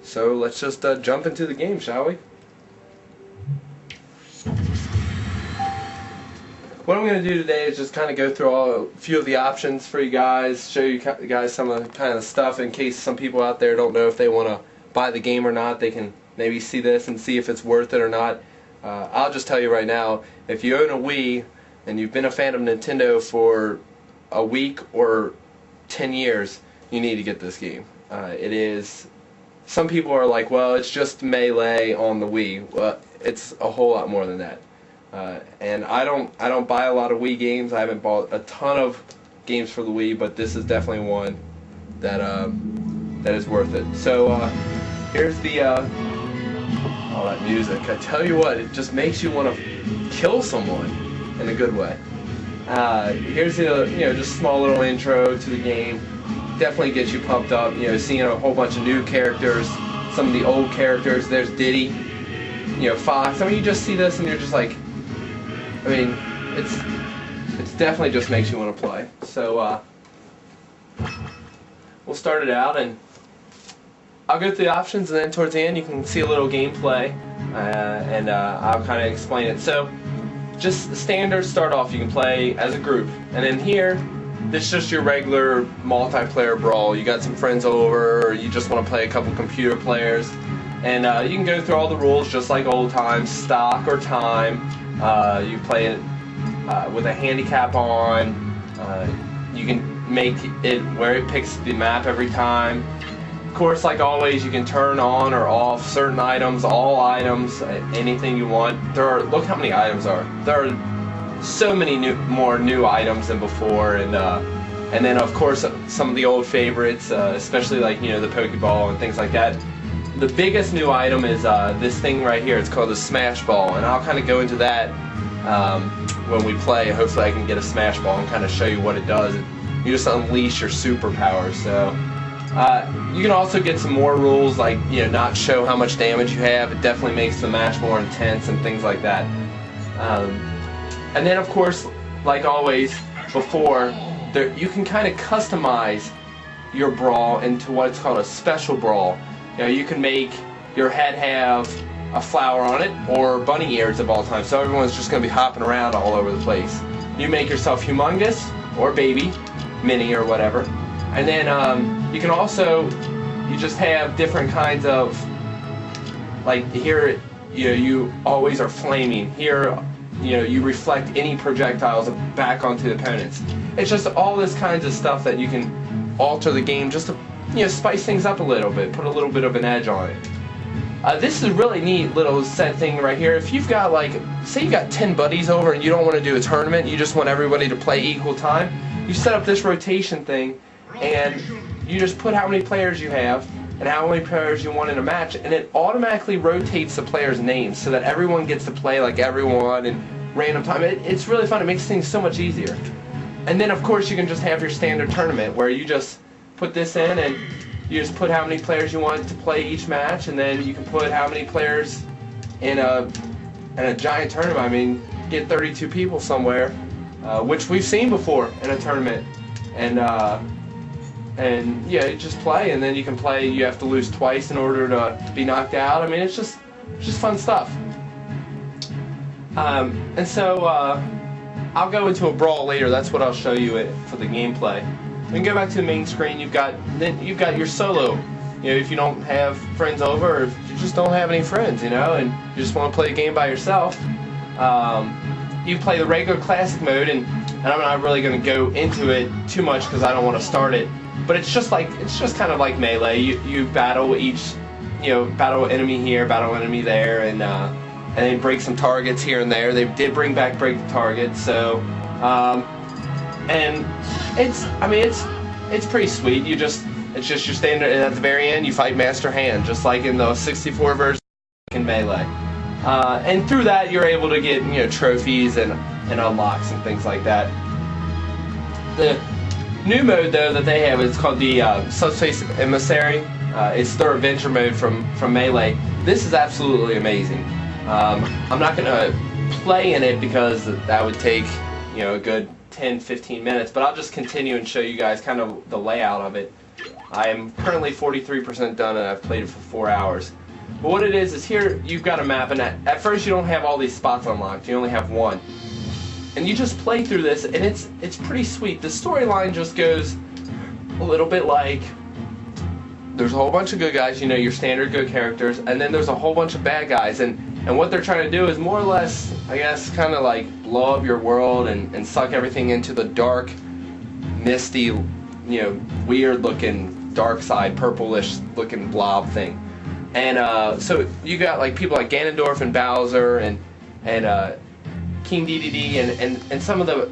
So let's just jump into the game, shall we? What I'm going to do today is just kind of go through a few of the options for you guys, show you guys some of the kind of stuff in case some people out there don't know if they want to buy the game or not. They can maybe see this and see if it's worth it or not. I'll just tell you right now, if you own a Wii and you've been a fan of Nintendo for a week or 10 years, you need to get this game. It is... Some people are like, well, it's just Melee on the Wii. Well, it's a whole lot more than that. And I don't buy a lot of Wii games. I haven't bought a ton of games for the Wii, but this is definitely one that that is worth it. So here's the all that music. I tell you what, it just makes you want to kill someone in a good way. Here's the just small little intro to the game. Definitely gets you pumped up. Seeing a whole bunch of new characters, some of the old characters. There's Diddy, Fox. I mean, you just see this and you're just like, I mean, it's definitely just makes you want to play. So we'll start it out, and I'll go through the options, and then towards the end you can see a little gameplay, and I'll kind of explain it. So just standard start off, you can play as a group, and then here, this is just your regular multiplayer brawl. You got some friends over, or you just want to play a couple computer players, and you can go through all the rules just like old times, stock or time. You play it with a handicap on. You can make it where it picks the map every time. Of course, like always, you can turn on or off certain items, all items, anything you want. Look how many items there are so many more new items than before, and then of course some of the old favorites, especially like the Pokeball and things like that. The biggest new item is this thing right here. It's called the Smash Ball, and I'll kind of go into that when we play. Hopefully I can get a Smash Ball and kind of show you what it does. You just unleash your superpowers. So you can also get some more rules, like not show how much damage you have. It definitely makes the match more intense and things like that. And then of course, like always before, you can kind of customize your brawl into what's called a special brawl. You can make your head have a flower on it, or bunny ears of all time, so everyone's just going to be hopping around all over the place. You make yourself humongous, or baby, mini, or whatever. And then you can also, you just have different kinds of, like here, you always are flaming. Here, you reflect any projectiles back onto the opponents. It's just all this kinds of stuff that you can alter the game just to spice things up a little bit, put a little bit of an edge on it. This is a really neat little set thing right here. If you've got, like, say you got 10 buddies over and you don't want to do a tournament, you just want everybody to play equal time, you set up this rotation thing, and you just put how many players you have and how many players you want in a match, and it automatically rotates the players' names so that everyone gets to play like everyone in random time. It's really fun. It makes things so much easier. And then, of course, you can just have your standard tournament where you just put this in and you just put how many players you want to play each match, and then you can put how many players in a giant tournament. I mean, get 32 people somewhere, which we've seen before in a tournament, and yeah, you just play, and then you can play. You have to lose twice in order to be knocked out. I mean, it's just fun stuff. And so I'll go into a brawl later. That's what I'll show you for the gameplay. We can go back to the main screen. You've got your solo. If you don't have friends over, or if you just don't have any friends, and you just want to play a game by yourself, you play the regular classic mode, and I'm not really going to go into it too much because I don't want to start it. But it's just kind of like Melee. You battle each, battle enemy here, battle enemy there, and then break some targets here and there. They did bring back break the targets, so. And it's pretty sweet. It's just your standard, and at the very end you fight Master Hand, just like in the 64 version in Melee. And through that you're able to get trophies and unlocks and things like that. The new mode though that they have is called the Subspace Emissary. It's their adventure mode from Melee. This is absolutely amazing. I'm not gonna play in it because that would take a good 10-15 minutes, but I'll just continue and show you guys kind of the layout of it. I am currently 43% done, and I've played it for 4 hours. But what it is here you've got a map, and at first you don't have all these spots unlocked. You only have one. And you just play through this, and it's pretty sweet. The storyline just goes a little bit like, there's a whole bunch of good guys, you know, your standard good characters, and then there's a whole bunch of bad guys, and what they're trying to do is more or less, I guess, kind of like blow up your world and suck everything into the dark, misty, you know, weird looking, dark side, purplish looking blob thing. And so you got like people like Ganondorf and Bowser and King Dedede and some of the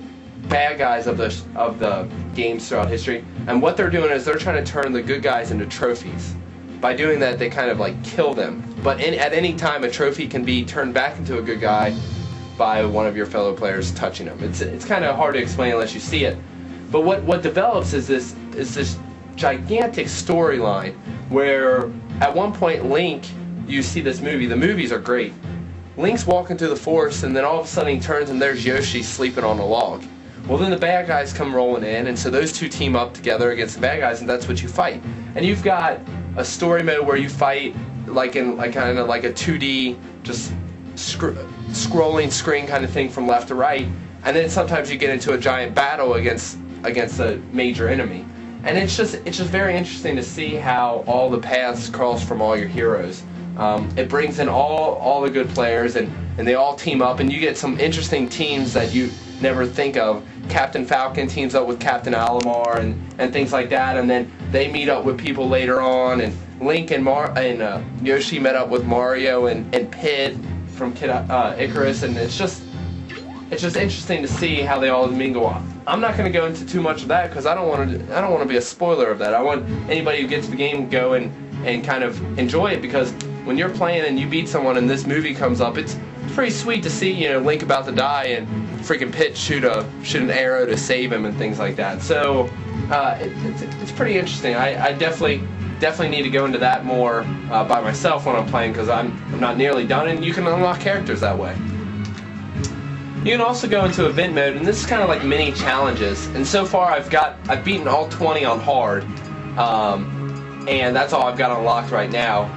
bad guys of the games throughout history. And what they're doing is they're trying to turn the good guys into trophies. By doing that, they kind of like kill them. But at any time, a trophy can be turned back into a good guy by one of your fellow players touching them. It's kind of hard to explain unless you see it. But what develops is this gigantic storyline where at one point Link, you see this movie. The movies are great. Link's walking through the forest, and then all of a sudden he turns and there's Yoshi sleeping on a log. Well, then the bad guys come rolling in, and so those two team up together against the bad guys, and that's what you fight. And you've got a story mode where you fight like in kind of like a 2D, just scrolling screen kind of thing from left to right, and then sometimes you get into a giant battle against a major enemy. And it's just very interesting to see how all the paths cross from all your heroes. It brings in all the good players, and they all team up, and you get some interesting teams that you never think of. Captain Falcon teams up with Captain Alamar and things like that, and then they meet up with people later on, and Link and Yoshi met up with Mario and Pit from Kid Icarus, and it's just interesting to see how they all mingle. I'm not going to go into too much of that because I don't want to be a spoiler of that. I want anybody who gets the game to go and kind of enjoy it, because when you're playing and you beat someone and this movie comes up, it's pretty sweet to see, you know, Link about to die and freaking Pit shoot an arrow to save him and things like that. So it's pretty interesting. I definitely need to go into that more by myself when I'm playing, because I'm not nearly done, and you can unlock characters that way. You can also go into event mode, and this is kind of like mini challenges. And so far I've beaten all 20 on hard, and that's all I've got unlocked right now.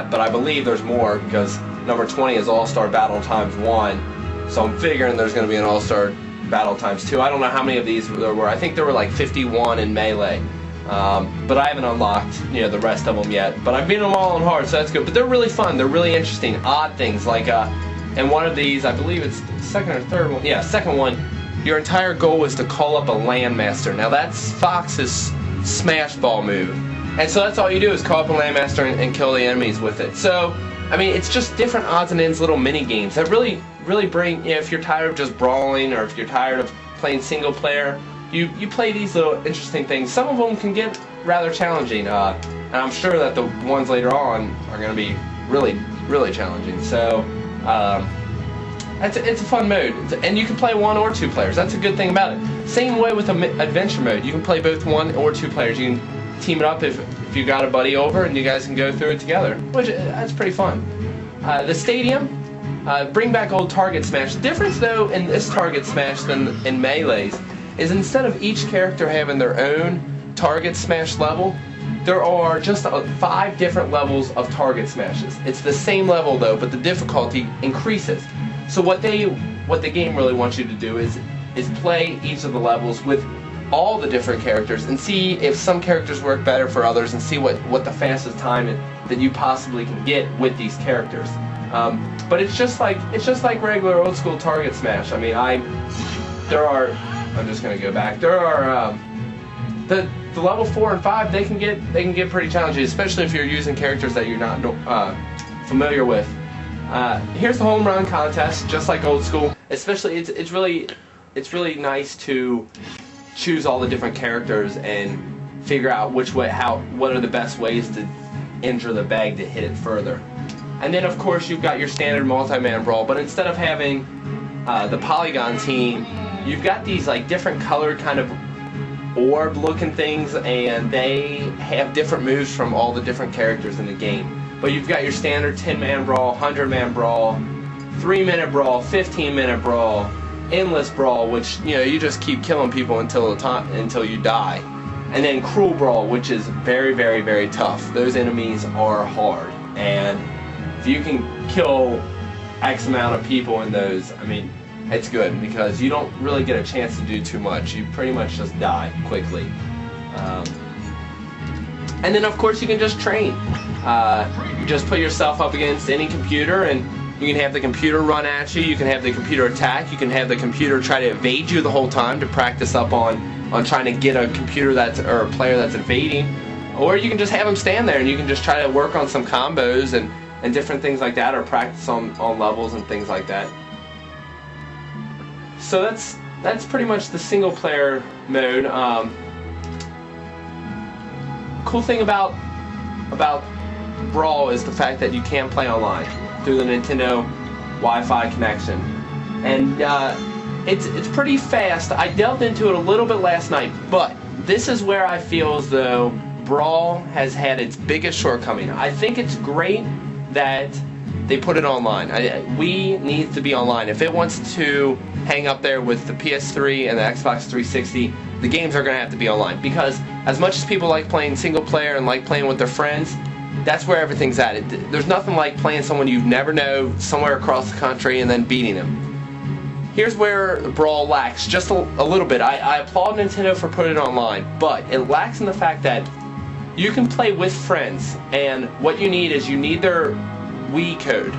But I believe there's more, because number 20 is All-Star Battle ×1. So I'm figuring there's going to be an All-Star Battle ×2. I don't know how many of these there were. I think there were like 51 in Melee. But I haven't unlocked, you know, the rest of them yet. But I've beaten them all on hard, so that's good. But they're really fun. They're really interesting. Odd things like, and one of these, I believe it's the second or third one. Yeah, second one. Your entire goal is to call up a Landmaster. Now that's Fox's Smash Ball move. And so that's all you do is call up a Landmaster and kill the enemies with it. So, I mean, it's just different odds and ends little mini games that really bring, you know, if you're tired of just brawling, or if you're tired of playing single player, you play these little interesting things. Some of them can get rather challenging, and I'm sure that the ones later on are going to be really challenging. So, it's a fun mode, and you can play 1 or 2 players. That's a good thing about it. Same way with adventure mode. You can play both 1 or 2 players. You can team it up if you got a buddy over, and you guys can go through it together, which that's pretty fun. The stadium, bring back old Target Smash. The difference though in this Target Smash than in Melee's is instead of each character having their own Target Smash level, there are just 5 different levels of Target Smashes. It's the same level though, but the difficulty increases. So what the game really wants you to do is play each of the levels with all the different characters and see if some characters work better for others, and see what the fastest time that you possibly can get with these characters. But it's just like regular old school Target Smash. I mean, I'm just gonna go back. There are the level 4 and 5. They can get pretty challenging, especially if you're using characters that you're not familiar with. Here's the home run contest, just like old school. Especially, it's really nice to choose all the different characters and figure out what are the best ways to enter the bag to hit it further. And then of course you've got your standard multi-man brawl, but instead of having the polygon team, you've got these like different colored kind of orb looking things, and they have different moves from all the different characters in the game. But you've got your standard 10-man brawl, 100-man brawl, 3-minute brawl, 15-minute brawl, endless brawl, which, you know, you just keep killing people until you die. And then Cruel Brawl, which is very, very, very tough. Those enemies are hard, and if you can kill X amount of people in those, I mean, it's good because you don't really get a chance to do too much. You pretty much just die quickly. And then of course you can just train. You just put yourself up against any computer, and you can have the computer run at you. You can have the computer attack. You can have the computer try to evade you the whole time to practice up on trying to get a computer or a player that's evading. Or you can just have them stand there and you can just try to work on some combos and different things like that, or practice on levels and things like that. So that's pretty much the single player mode. Cool thing about Brawl is the fact that you can play online through the Nintendo Wi-Fi connection, and it's pretty fast. I delved into it a little bit last night, but this is where I feel as though Brawl has had its biggest shortcoming. I think it's great that they put it online. Wii needs to be online. If it wants to hang up there with the PS3 and the Xbox 360, the games are going to have to be online, because as much as people like playing single player and like playing with their friends, that's where everything's at. There's nothing like playing someone you never know somewhere across the country and then beating them. Here's where Brawl lacks just a little bit. I applaud Nintendo for putting it online, but it lacks in the fact that you can play with friends, and what you need is you need their Wii code,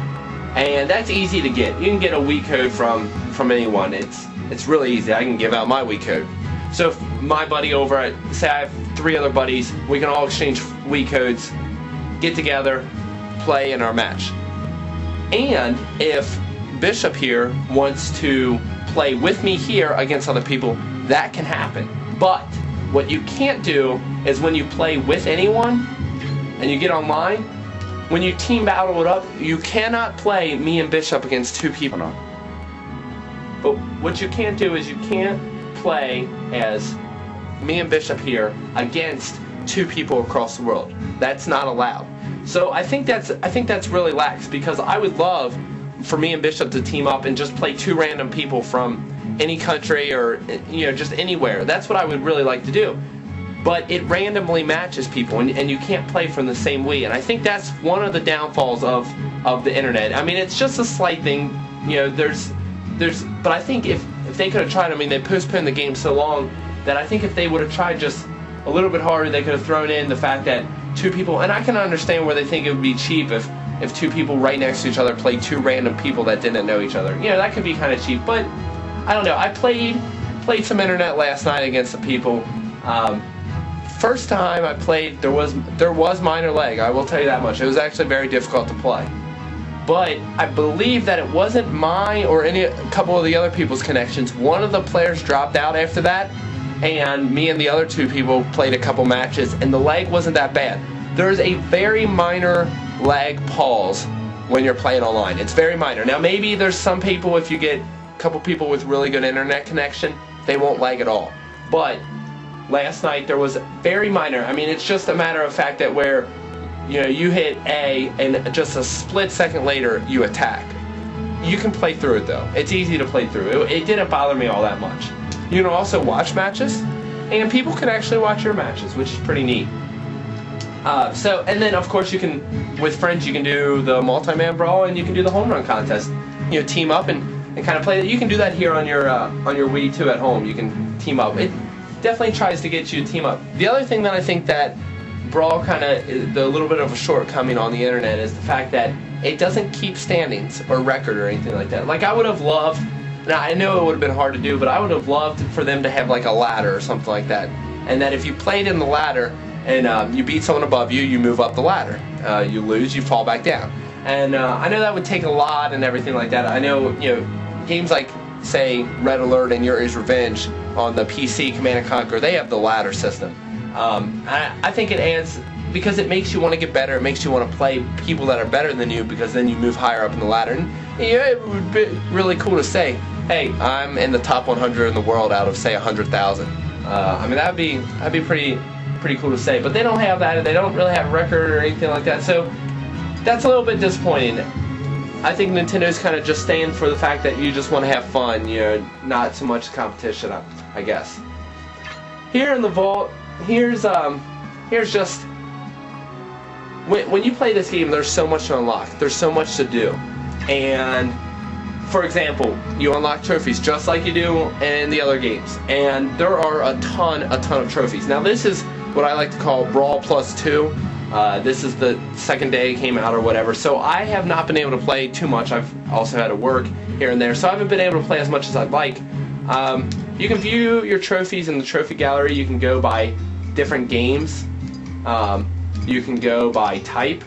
and that's easy to get. You can get a Wii code from anyone. It's really easy. I can give out my Wii code. So if my buddy over at, say I have 3 other buddies, we can all exchange Wii codes, get together, play in our match. And if Bishop here wants to play with me here against other people, that can happen. But what you can't do is when you play with anyone and you get online, when you team battle it up, you cannot play me and Bishop against 2 people. But what you can't do is you can't play as me and Bishop here against 2 people across the world. That's not allowed. So I think that's really lax, because I would love for me and Bishop to team up and just play 2 random people from any country, or just anywhere. That's what I would really like to do. But it randomly matches people, and you can't play from the same Wii, and I think that's one of the downfalls of the internet. I mean, it's just a slight thing, but I think if they could have tried, I mean, they postponed the game so long that I think if they would have tried just a little bit harder, they could have thrown in the fact that 2 people, and I can understand where they think it would be cheap if 2 people right next to each other played 2 random people that didn't know each other. That could be kind of cheap, but I don't know. I played some internet last night against the people. First time I played, there was minor lag. I will tell you that much. It was actually very difficult to play. But I believe that it wasn't mine or a couple of the other people's connections. One of the players dropped out after that, and me and the other 2 people played a couple matches, and the lag wasn't that bad. There's a very minor lag pause when you're playing online. It's very minor. Now maybe there's some people, if you get a couple people with really good internet connection, they won't lag at all. But last night there was very minor. I mean, it's just a matter of fact that where you hit A and just a split second later you attack. You can play through it though. It's easy to play through. It didn't bother me all that much. You can also watch matches, and people can actually watch your matches, which is pretty neat. And then of course you can, with friends, you can do the multi-man brawl, and you can do the home run contest. Team up and kind of play that. You can do that here on your Wii too at home. You can team up. It definitely tries to get you to team up. The other thing that I think that Brawl kind of, the little bit of a shortcoming on the internet, is the fact that it doesn't keep standings or record or anything like that. Like I would have loved, now I know it would have been hard to do, but I would have loved for them to have like a ladder or something like that, and that if you played in the ladder and you beat someone above you, you move up the ladder. You lose, you fall back down. And I know that would take a lot and everything like that. I know games like, say, Red Alert and Yuri's Revenge on the PC, Command & Conquer, they have the ladder system. I think it adds, because it makes you want to get better. It makes you want to play people that are better than you, because then you move higher up in the ladder. And it would be really cool to say, hey, I'm in the top 100 in the world out of, say, 100,000. I mean, that'd be pretty cool to say. But they don't have that. They don't really have a record or anything like that. So that's a little bit disappointing. I think Nintendo's kind of just staying for the fact that you just want to have fun, not so much competition, I guess. Here in the vault, here's just when you play this game, there's so much to unlock. There's so much to do, and for example, you unlock trophies just like you do in the other games, and there are a ton of trophies. Now this is what I like to call Brawl plus 2. This is the second day it came out or whatever, so I have not been able to play too much. I've also had to work here and there, so I haven't been able to play as much as I'd like. You can view your trophies in the trophy gallery. You can go by different games. You can go by type.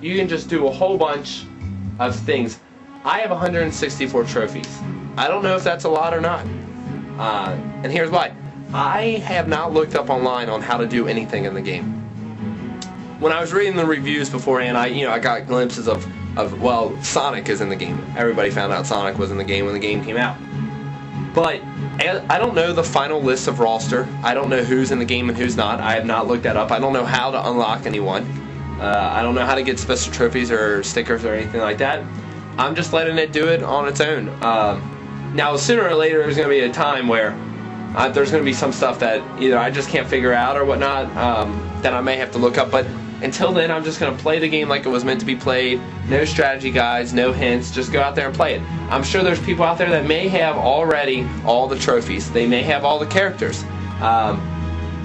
You can just do a whole bunch of things. I have 164 trophies. I don't know if that's a lot or not. And here's why. I have not looked up online on how to do anything in the game. When I was reading the reviews beforehand, I got glimpses of well, Sonic is in the game. Everybody found out Sonic was in the game when the game came out. But I don't know the final list of roster. I don't know who's in the game and who's not. I have not looked that up. I don't know how to unlock anyone. I don't know how to get special trophies or stickers or anything like that. I'm just letting it do it on its own. Now, sooner or later, there's going to be a time where there's going to be some stuff that either I just can't figure out or whatnot that I may have to look up. But until then, I'm just going to play the game like it was meant to be played. No strategy guides, no hints. Just go out there and play it. I'm sure there's people out there that may have already all the trophies. They may have all the characters.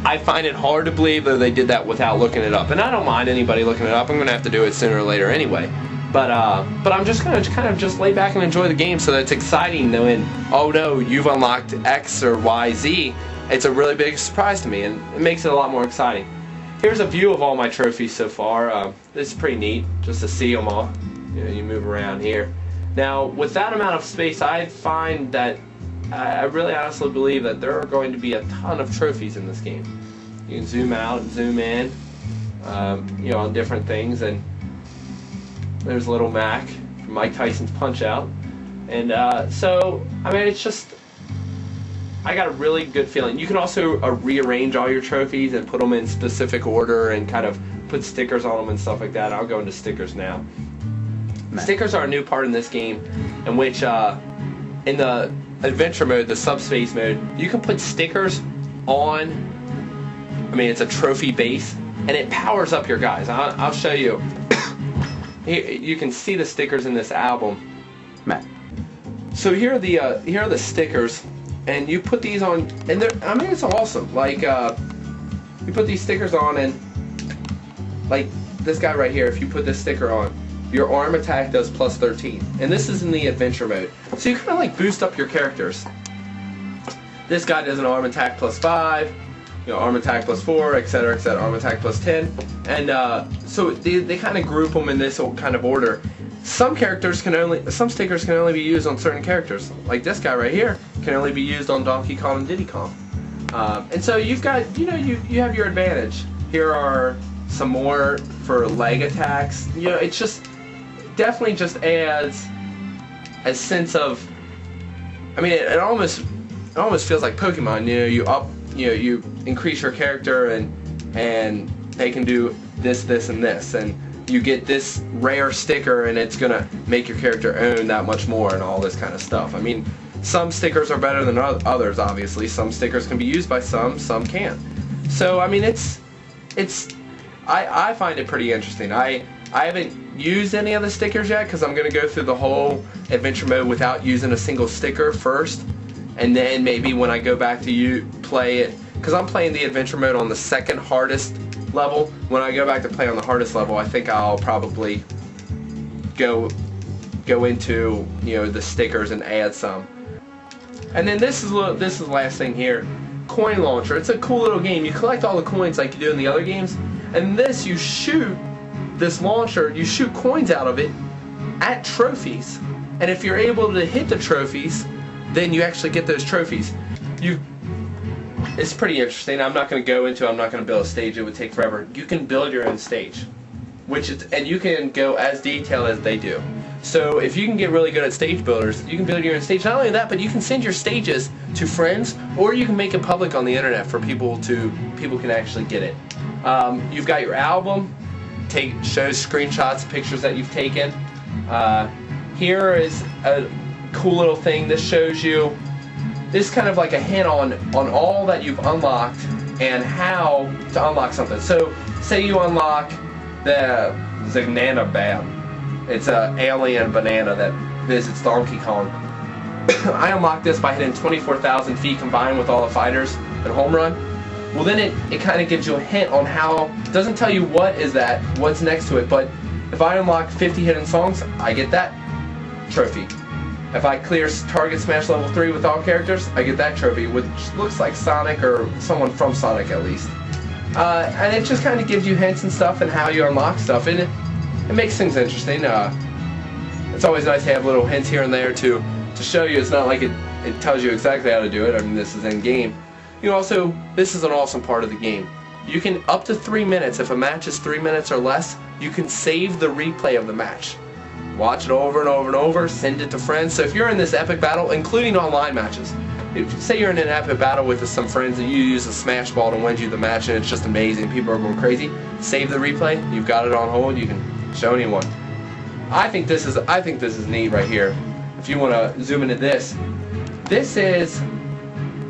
I find it hard to believe that they did that without looking it up. And I don't mind anybody looking it up. I'm going to have to do it sooner or later anyway. But I'm just going to kind of just lay back and enjoy the game, so that it's exciting knowing, oh no, you've unlocked X or Y, Z. It's a really big surprise to me, and it makes it a lot more exciting. Here's a view of all my trophies so far. This is pretty neat, just to see them all. You move around here. Now, with that amount of space, I find that I really honestly believe that there are going to be a ton of trophies in this game. You can zoom out and zoom in, on different things, and there's Little Mac from Mike Tyson's Punch-Out. And so, I mean, it's just, I got a really good feeling. You can also rearrange all your trophies and put them in specific order and kind of put stickers on them and stuff like that. I'll go into stickers now. Stickers are a new part in this game, in which in the adventure mode, the subspace mode, you can put stickers on, I mean, it's a trophy base, and it powers up your guys. I'll show you. You can see the stickers in this album. Matt. So here are the stickers, and you put these on, and I mean, it's awesome. Like you put these stickers on, and like this guy right here, if you put this sticker on, your arm attack does plus 13, and this is in the adventure mode. So you kind of like boost up your characters. This guy does an arm attack plus 5, arm attack plus 4, etc., etc., arm attack plus 10, and so they kind of group them in this kind of order. Some stickers can only be used on certain characters. Like this guy right here can only be used on Donkey Kong and Diddy Kong. And so you've got, you have your advantage. Here are some more for leg attacks. It's just definitely just adds a sense of, I mean, it almost feels like Pokemon. You increase your character and they can do this, and this, and you get this rare sticker, and it's gonna make your character own that much more, and all this kind of stuff. I mean, some stickers are better than others, obviously. Some stickers can be used by some can't. So I mean, I find it pretty interesting. I haven't used any of the stickers yet, because I'm gonna go through the whole adventure mode without using a single sticker first, and then maybe when I go back to play it, because I'm playing the adventure mode on the second hardest level. When I go back to play on the hardest level, I think I'll probably go into the stickers and add some. And then this is the last thing here, coin launcher. It's a cool little game. You collect all the coins like you do in the other games, and this you shoot this launcher. You shoot coins out of it at trophies, and if you're able to hit the trophies, then you actually get those trophies. It's pretty interesting. I'm not going to build a stage. It would take forever. You can build your own stage, and you can go as detailed as they do. So if you can get really good at stage builders, you can build your own stage. Not only that, but you can send your stages to friends, or you can make it public on the internet for people can actually get it. You've got your album. Shows screenshots, pictures that you've taken. Here is a cool little thing. This shows you this is kind of like a hint on all that you've unlocked and how to unlock something. So say you unlock the banana bab. It's an alien banana that visits Donkey Kong. I unlocked this by hitting 24,000 feet combined with all the fighters and home run. Well, then it kind of gives you a hint on how. It doesn't tell you what is that, what's next to it, but if I unlock 50 hidden songs, I get that trophy. If I clear Target Smash level 3 with all characters, I get that trophy, which looks like Sonic or someone from Sonic at least. And it just kind of gives you hints and stuff and how you unlock stuff, and it makes things interesting. It's always nice to have little hints here and there to show you. It's not like it tells you exactly how to do it. I mean, this is in game. You also, this is an awesome part of the game. You can, up to 3 minutes, if a match is 3 minutes or less, you can save the replay of the match. Watch it over and over and over, send it to friends. So if you're in this epic battle, including online matches, say you're in an epic battle with some friends and you use a smash ball to win you the match and it's just amazing, people are going crazy, save the replay, you've got it on hold, you can show anyone. I think this is neat right here. If you want to zoom into this is,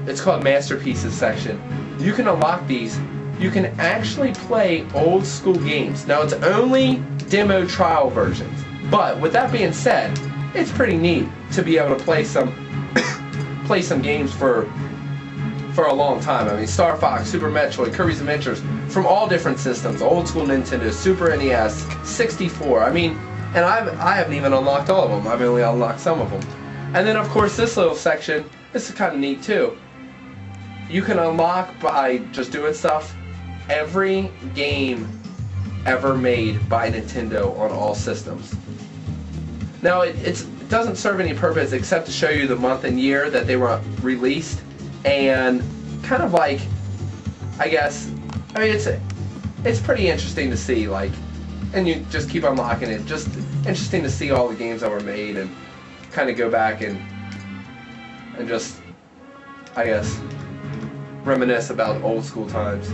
it's called Masterpieces section. You can unlock these. You can actually play old school games. Now it's only demo trial versions. But with that being said, it's pretty neat to be able to play some games for a long time. I mean, Star Fox, Super Metroid, Kirby's Adventures, from all different systems, old school Nintendo, Super NES, 64. I mean, and I haven't even unlocked all of them. I've only unlocked some of them. And then of course this little section, this is kind of neat too. You can unlock by just doing stuff every game ever made by Nintendo on all systems. Now it doesn't serve any purpose except to show you the month and year that they were released, and kind of like, I mean it's pretty interesting to see, like, and you just keep unlocking it. Just interesting to see all the games that were made and kind of go back and just, I guess, reminisce about old school times.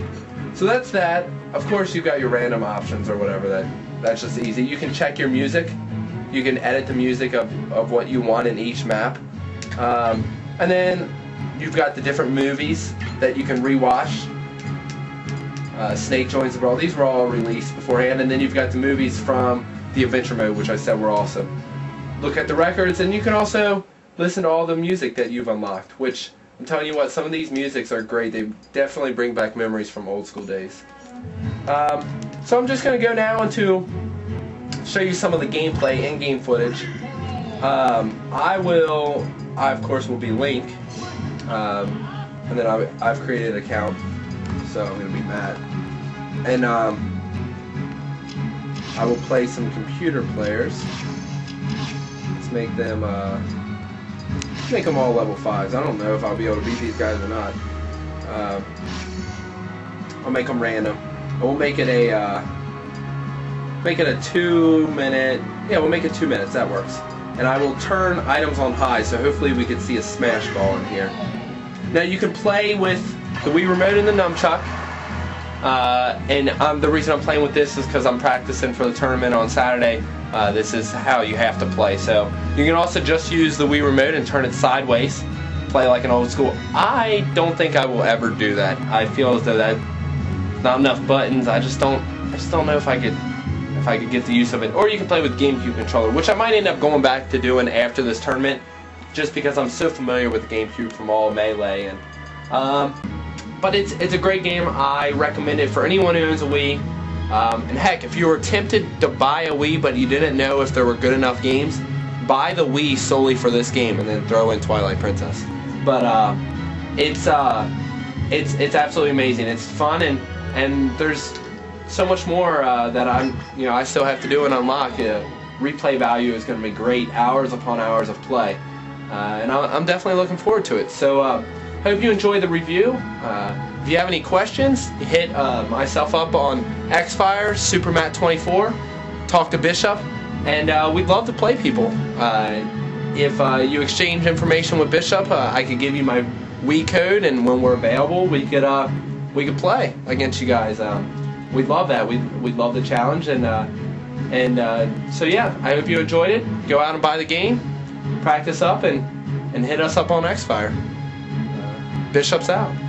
So that's that. Of course you've got your random options or whatever, that's just easy. You can check your music. You can edit the music of what you want in each map. And then you've got the different movies that you can rewatch. Snake joins the Brawl. These were all released beforehand. And then you've got the movies from the adventure mode, which I said were awesome. Look at the records, and you can also listen to all the music that you've unlocked, which I'm telling you what, some of these musics are great. They definitely bring back memories from old school days. So I'm just going to go now into show you some of the gameplay, in-game footage. I of course will be Link, and then I've created an account, so I'm going to be Matt. And I will play some computer players. Let's make them all level 5s. I don't know if I'll be able to beat these guys or not. I'll make them random. We'll make it a 2 minute. Yeah, we'll make it 2 minutes. That works. And I will turn items on high, so hopefully we can see a smash ball in here. Now you can play with the Wii Remote and the nunchuck. And the reason I'm playing with this is because I'm practicing for the tournament on Saturday. This is how you have to play. So you can also just use the Wii Remote and turn it sideways, play like an old school. I don't think I will ever do that. I feel as though that's not enough buttons. I just don't know if I could get the use of it. Or you can play with GameCube controller, which I might end up going back to doing after this tournament, just because I'm so familiar with the GameCube from all Melee. And but it's a great game. I recommend it for anyone who owns a Wii. And heck, if you were tempted to buy a Wii but you didn't know if there were good enough games, buy the Wii solely for this game and then throw in Twilight Princess. But it's absolutely amazing. It's fun, and there's so much more that I still have to do and unlock. Replay value is going to be great, hours upon hours of play, and I'm definitely looking forward to it. So hope you enjoy the review. If you have any questions, hit myself up on Xfire, SuperMatt24, talk to Bishop, and we'd love to play people. If you exchange information with Bishop, I could give you my Wii code, and when we're available, we could play against you guys. We'd love that. We'd love the challenge, and so yeah, I hope you enjoyed it. Go out and buy the game, practice up, and hit us up on Xfire. Bishop's out.